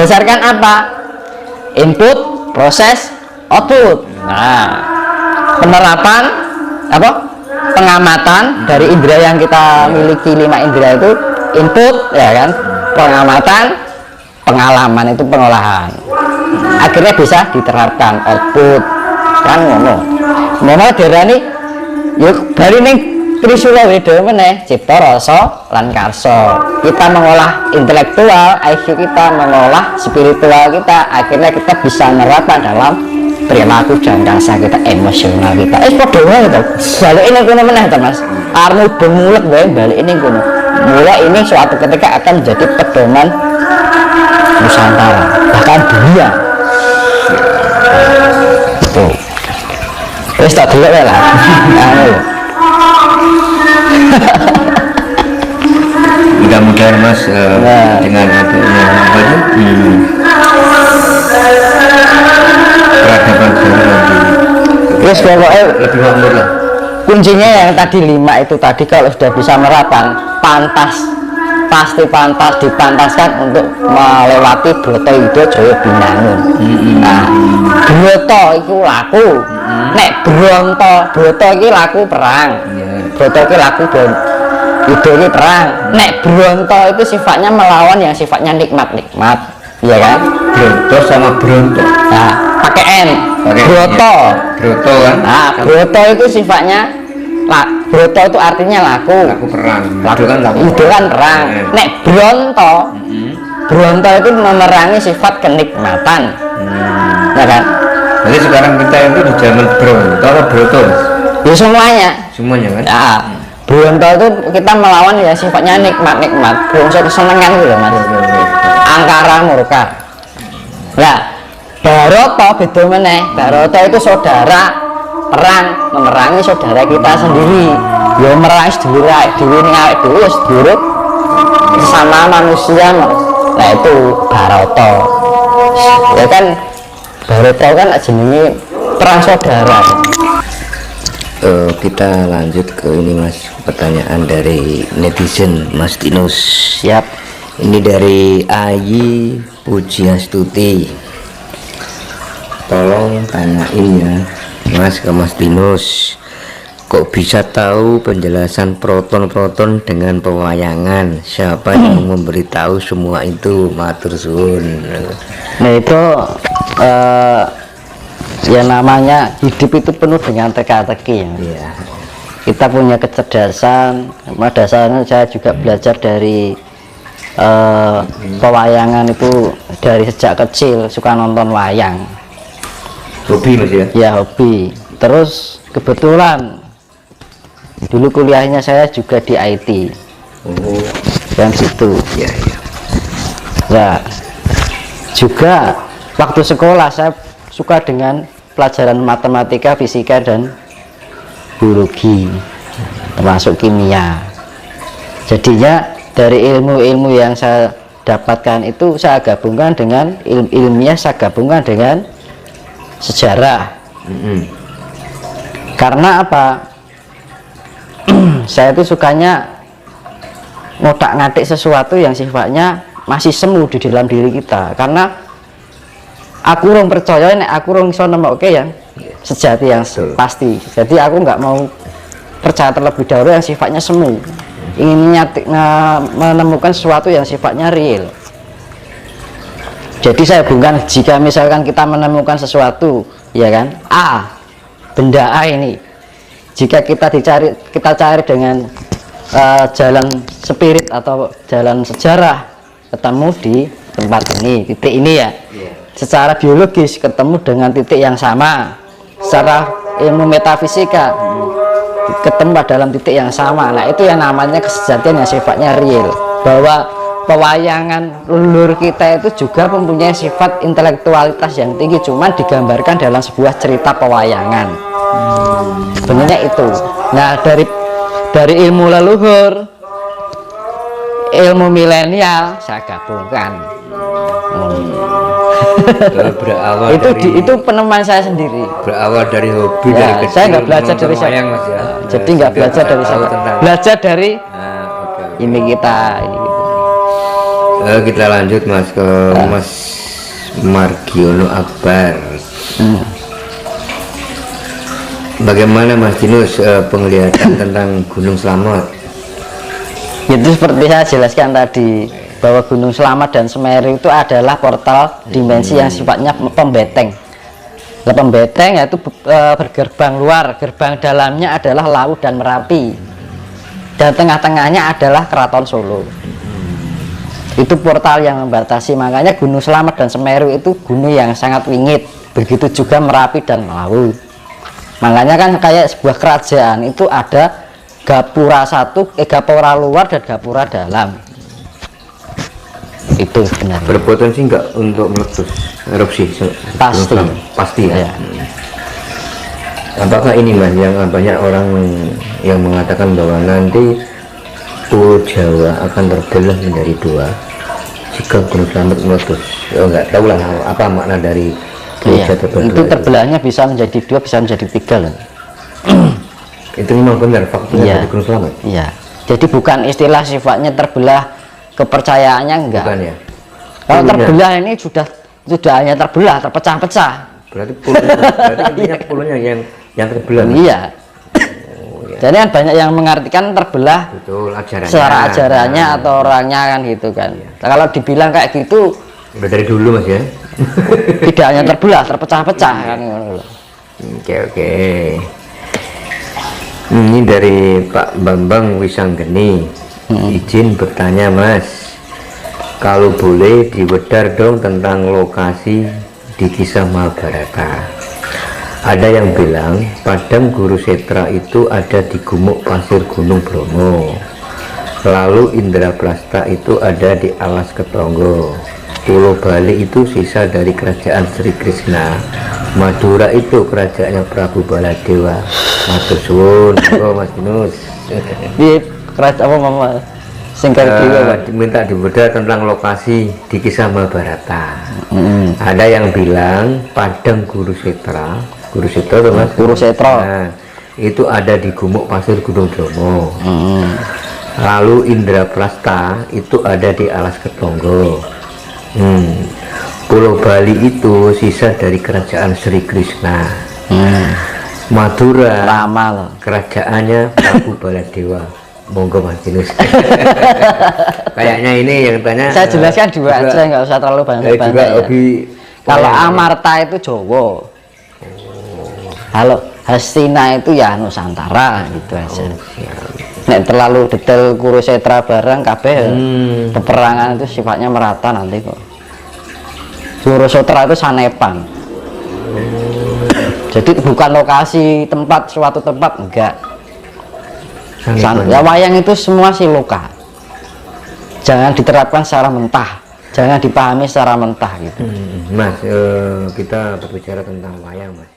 berdasarkan apa? Input, proses, output. Nah, penerapan apa? Pengamatan dari indera yang kita miliki, 5 indera itu input, ya kan? Pengamatan, pengalaman itu pengolahan. Akhirnya bisa diterapkan output. Kan ngono. Mono derani yuk bali ning Trisula Weda meneh cipta rasa lan karsa. Kita mengolah intelektual, IQ kita mengolah spiritual kita, akhirnya kita bisa menerapkan dalam perilaku dan rasa kita, emosional kita. Padha wae to. Balik ini kono meneh to, Mas. Armu bemulek wae balik ini kono. Mulai ini suatu ketika akan menjadi pedoman Nusantara, bahkan dunia. Tuh. Wis tak delok wae lah. Mudah-mudahan Mas dengan adanya apa itu peradaban baru nanti Wis pokoknya lebih makmur lah. Kuncinya yang tadi 5 itu tadi, kalau sudah bisa menerapkan, pasti pantas dipantaskan untuk melewati Broto Yudo Jaya Binangun. Nah, Broto itu laku. Nek Broto iki laku perang. Broto iki laku Yudo ini perang. Nek Bronto itu sifatnya melawan yang sifatnya nikmat-nikmat, iya kan? Bronto sama Bronto. Nah, pakai N. Broto. Broto kan? Nah, Broto itu sifatnya Broto itu artinya laku. Laku perang. Laku kan laku. Itu kan perang. Nek Bronto, Bronto itu memerangi sifat kenikmatan. Ya kan? Jadi sekarang kita itu di zaman Bronto atau Broto? Ya semuanya. Semuanya kan? Ya. Bronto itu kita melawan ya sifatnya nikmat-nikmat, bangsa kesenangan gitu Mas. Angkara murka. Nah, Baroto beda meneh. Baroto itu saudara perang, memerangi saudara kita sendiri. Ya merangi sedulur dhewe ning awake dhewe ya sedulur sama manusia, Mas. Nah, itu Baroto. Ya kan Baroto kan jenenge perang saudara. Kita lanjut ke ini Mas, pertanyaan dari netizen Mas Tinus. Siap. Ini dari Ayi Pujiastuti. Tolong tanyain ya Mas ke Mas Tinus, kok bisa tahu penjelasan proton-proton dengan pewayangan? Siapa yang memberitahu semua itu? Matur suwun. Nah itu ya namanya hidup itu penuh dengan teka-teki ya. Kita punya kecerdasan. Pada dasarnya saya juga belajar dari pewayangan itu dari sejak kecil, suka nonton wayang. Hobi Mas ya? Ya hobi. Terus kebetulan dulu kuliahnya saya juga di IT. Oh, dan situ. ya. Ya juga waktu sekolah saya suka dengan pelajaran matematika, fisika, dan biologi, termasuk kimia. Jadinya dari ilmu-ilmu yang saya dapatkan itu saya gabungkan dengan ilmiah, saya gabungkan dengan sejarah. Karena apa? Saya itu sukanya ngotak-ngatik sesuatu yang sifatnya masih semu di dalam diri kita, karena aku rong percaya nek aku rong iso nemokke yang sejati yang pasti. Jadi aku nggak mau percaya terlebih dahulu yang sifatnya semu, ingin menemukan sesuatu yang sifatnya real. Jadi saya hubungkan, jika misalkan kita menemukan sesuatu, ya kan, benda A ini, jika kita cari dengan jalan spirit atau jalan sejarah, ketemu di tempat ini, titik ini ya. Secara biologis ketemu dengan titik yang sama, secara ilmu metafisika ketemu dalam titik yang sama. Nah itu yang namanya kesejatian yang sifatnya real, bahwa pewayangan leluhur kita itu juga mempunyai sifat intelektualitas yang tinggi, cuman digambarkan dalam sebuah cerita pewayangan. Sebenarnya itu. Nah dari ilmu leluhur, ilmu milenial saya gabungkan. Berawal itu penemuan saya sendiri. Berawal dari hobi, Ya, dari kecil. saya nggak belajar dari saya. Mas, ya. Jadi nggak belajar dari saya. Belajar dari Oke. ini kita ini gitu. Kita lanjut Mas ke Mas Margiono Akbar. Bagaimana Mas Dinus penglihatan tentang Gunung Slamet? Itu seperti saya jelaskan tadi, bahwa Gunung Slamet dan Semeru itu adalah portal dimensi yang sifatnya pembeteng. Nah, pembeteng yaitu bergerbang luar, gerbang dalamnya adalah Laut dan Merapi, dan tengah-tengahnya adalah Keraton Solo. Itu portal yang membatasi. Makanya Gunung Slamet dan Semeru itu gunung yang sangat wingit, begitu juga Merapi dan Laut. Makanya kan kayak sebuah kerajaan itu ada Gapura Gapura luar dan Gapura dalam. Itu sebenarnya Berpotensi nggak untuk meletus erupsi? Pasti. Pasti ya. Ya. Apakah ini Mas yang banyak orang yang mengatakan bahwa nanti Pulau Jawa akan terbelah menjadi dua jika Gunung Slamet meletus? Nggak tahu lah apa makna dari Iya, itu terbelahnya bisa menjadi dua, bisa menjadi tiga loh. Itu memang benar faktanya Iya. dari Gunung Slamet. Iya. Jadi bukan istilah sifatnya terbelah, kepercayaannya enggak. Bukan ya. Kalau Pulau terbelah ini sudah hanya terbelah, terpecah-pecah. berarti intinya puluhnya yang terbelah. Iya. Jadi kan banyak yang mengartikan terbelah Betul, ajarannya. secara ajarannya atau orangnya kan gitu kan. Nah, kalau dibilang kayak gitu Udah dari dulu Mas ya. tidak hanya terbelah, terpecah-pecah kan. Oke. Ini dari Pak Bambang Wisanggeni. Izin bertanya Mas, kalau boleh diwedar dong tentang lokasi di kisah Mahabharata. Ada yang bilang Padang Guru Setra itu ada di Gumuk Pasir Gunung Bromo, lalu Indraprasta itu ada di Alas Ketonggo, Pulau Bali itu sisa dari kerajaan Sri Krishna, Madura itu kerajaannya Prabu Baladewa. Matur suwun, Mas Dinus. Di kerajaan apa mama? Singkat Minta dibedah tentang lokasi di kisah Mahabharata. Ada yang bilang Padang Guru Setra itu Mas. Guru Setra. Nah, itu ada di Gumuk Pasir Gunung Bromo. Lalu Indraprasta itu ada di Alas Ketonggo. Pulau Bali itu sisa dari kerajaan Sri Krishna. Madura Lama loh. kerajaannya Prabu Baladewa. Monggo Mas Dinus. Kayaknya ini yang tanya. Saya jelaskan dua aja, nggak usah terlalu banyak. Juga Ya. hobi. Kalau Amarta itu Jawa. Kalau Hastina itu ya Nusantara gitu aja. Nek terlalu detail Kurusetra bareng kabeh peperangan itu sifatnya merata nanti kok. Kurusetra itu Sanepan. Jadi bukan lokasi tempat, suatu tempat enggak. Ya wayang itu semua siloka. Jangan diterapkan secara mentah, jangan dipahami secara mentah gitu. Mas, kita berbicara tentang wayang Mas.